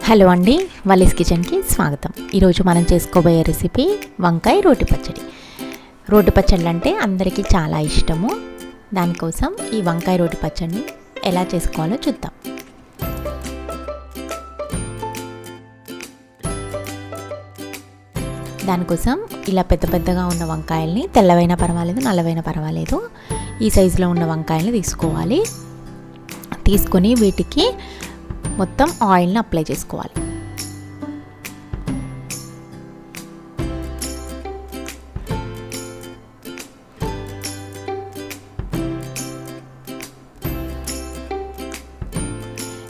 Hello అండి, వల్లీస్ కిచెన్కి స్వాగతం. ఈరోజు మనం చేసుకోబోయే రెసిపీ వంకాయ రోటి పచ్చడి. రోటి పచ్చళ్ళు అంటే అందరికీ చాలా ఇష్టము. దానికోసం ఈ వంకాయ రోటి పచ్చడిని ఎలా చేసుకోవాలో చూద్దాం. దానికోసం ఇలా పెద్ద పెద్దగా ఉన్న వంకాయల్ని, తెల్లవైనా పర్వాలేదు నల్లవైనా పర్వాలేదు, ఈ సైజులో ఉన్న వంకాయల్ని తీసుకోవాలి. తీసుకొని వీటికి మొత్తం ఆయిల్ని అప్లై చేసుకోవాలి.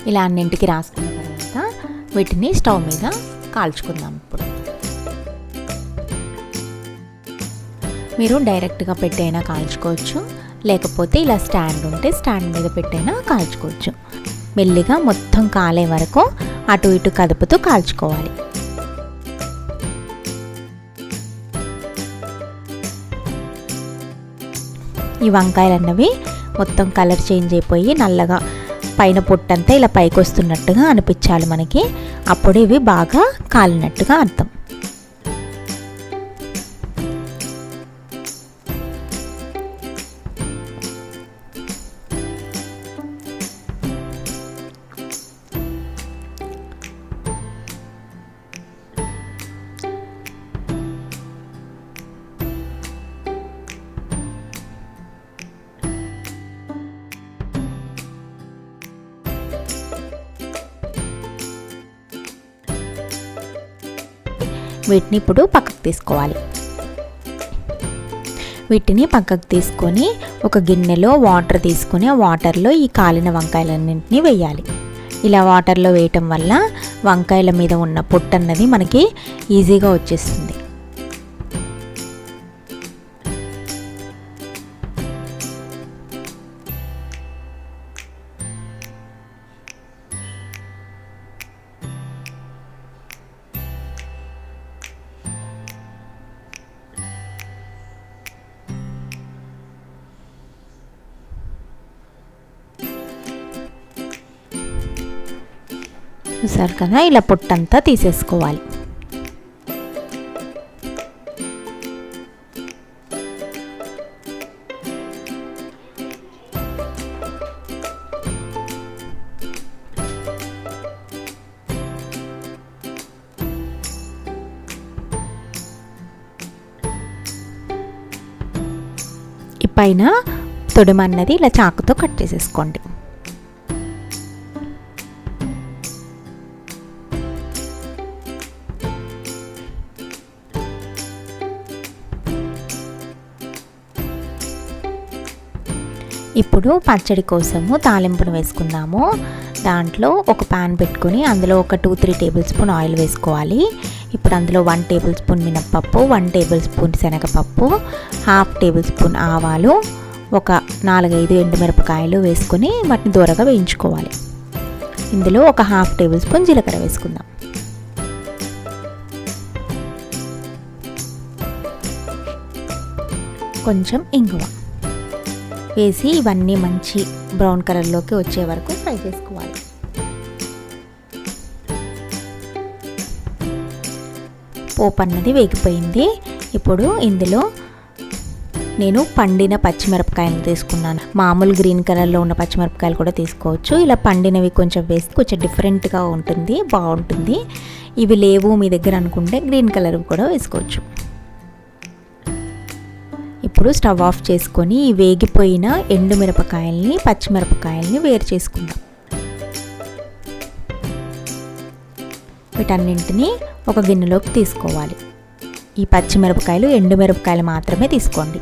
ఇలా అన్నింటికి రాసుకున్న తర్వాత వీటిని స్టవ్ మీద కాల్చుకుందాం. ఇప్పుడు మీరు డైరెక్ట్గా పెట్టైనా కాల్చుకోవచ్చు, లేకపోతే ఇలా స్టాండ్ ఉంటే స్టాండ్ మీద పెట్టైనా కాల్చుకోవచ్చు. మెల్లిగా మొత్తం కాలే వరకు అటు ఇటు కదుపుతూ కాల్చుకోవాలి. ఈ వంకాయలు అన్నవి మొత్తం కలర్ చేంజ్ అయిపోయి నల్లగా పైన పొట్టంతా ఇలా పైకి వస్తున్నట్టుగా అనిపించాలి మనకి. అప్పుడు ఇవి బాగా కాలినట్టుగా అర్థం. వీటిని ఇప్పుడు పక్కకు తీసుకోవాలి. వీటిని పక్కకు తీసుకొని ఒక గిన్నెలో వాటర్ తీసుకొని ఆ వాటర్లో ఈ కాలిన వంకాయలన్నింటినీ వేయాలి. ఇలా వాటర్లో వేయటం వల్ల వంకాయల మీద ఉన్న పొట్టు అన్నది మనకి ఈజీగా వచ్చేస్తుంది. చూసారు కదా, ఇలా పొట్టంతా తీసేసుకోవాలి. ఈ పైన తొడిమన్నది ఇలా చాకుతో కట్ చేసేసుకోండి. ఇప్పుడు పచ్చడి కోసము తాలింపును వేసుకుందాము. దాంట్లో ఒక పాన్ పెట్టుకొని అందులో ఒక 2-3 టేబుల్ స్పూన్ ఆయిల్ వేసుకోవాలి. ఇప్పుడు అందులో 1 టేబుల్ స్పూన్ మినప్పప్పు, 1 టేబుల్ స్పూన్ శనగపప్పు, 1/2 టేబుల్ స్పూన్ ఆవాలు, ఒక 4-5 ఎండుమిరపకాయలు వేసుకొని వాటిని దూరగా వేయించుకోవాలి. ఇందులో ఒక 1/2 టేబుల్ స్పూన్ జీలకర్ర వేసుకుందాం. కొంచెం ఇంగువ వేసి ఇవన్నీ మంచి బ్రౌన్ కలర్లోకి వచ్చే వరకు ఫ్రై చేసుకోవాలి. పోపు అన్నది వేగిపోయింది. ఇప్పుడు ఇందులో నేను పండిన పచ్చిమిరపకాయలు తీసుకున్నాను. మామూలు గ్రీన్ కలర్లో ఉన్న పచ్చిమిరపకాయలు కూడా తీసుకోవచ్చు. ఇలా పండినవి కొంచెం వేస్తే కొంచెం డిఫరెంట్గా ఉంటుంది, బాగుంటుంది. ఇవి లేవు మీ దగ్గర అనుకుంటే గ్రీన్ కలర్ కూడా వేసుకోవచ్చు. ఇప్పుడు స్టవ్ ఆఫ్ చేసుకొని ఈ వేగిపోయిన ఎండుమిరపకాయల్ని, పచ్చిమిరపకాయల్ని వేరు చేసుకుందాం. వీటన్నింటినీ ఒక గిన్నెలోకి తీసుకోవాలి. ఈ పచ్చిమిరపకాయలు, ఎండుమిరపకాయలు మాత్రమే తీసుకోండి.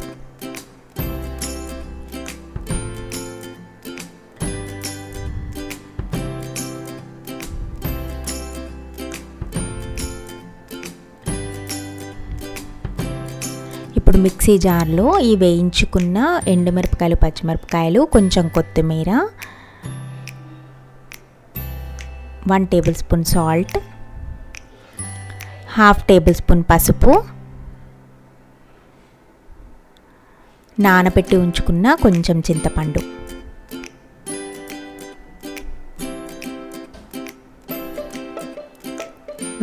ఇప్పుడు మిక్సీ జార్లో ఈ వేయించుకున్న ఎండుమిరపకాయలు, పచ్చిమిరపకాయలు, కొంచెం కొత్తిమీర, 1 table spoon salt, 1/2 table spoon పసుపు, నానబెట్టి ఉంచుకున్న కొంచెం చింతపండు,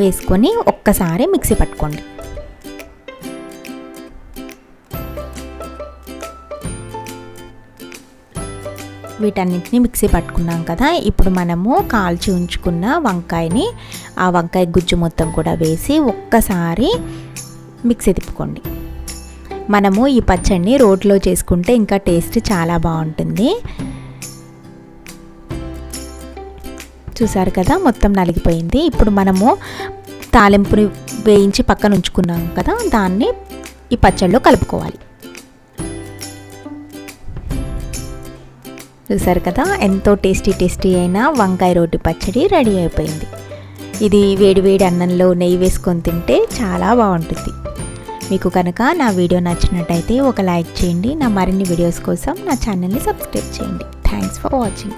వేసుకొని ఒక్కసారి మిక్సీ పట్టుకోండి. వీటన్నిటిని మిక్సీ పట్టుకున్నాం కదా. ఇప్పుడు మనము కాల్చి ఉంచుకున్న వంకాయని ఆ వంకాయ గుజ్జు మొత్తం కూడా వేసి ఒక్కసారి మిక్సీ తిప్పుకోండి. మనము ఈ పచ్చడిని రోట్లో చేసుకుంటే ఇంకా టేస్ట్ చాలా బాగుంటుంది. చూసారు కదా, మొత్తం నలిగిపోయింది. ఇప్పుడు మనము తాలింపుని వేయించి పక్కన ఉంచుకున్నాం కదా, దాన్ని ఈ పచ్చడిలో కలుపుకోవాలి. చూసారు కదా, ఎంతో టేస్టీ అయిన వంకాయ రోటి పచ్చడి రెడీ అయిపోయింది. ఇది వేడి అన్నంలో నెయ్యి వేసుకొని తింటే చాలా బాగుంటుంది. మీకు కనుక నా వీడియో నచ్చినట్టయితే ఒక లైక్ చేయండి. నా మరిన్ని వీడియోస్ కోసం నా ఛానల్ని సబ్స్క్రైబ్ చేయండి. Thanks for watching.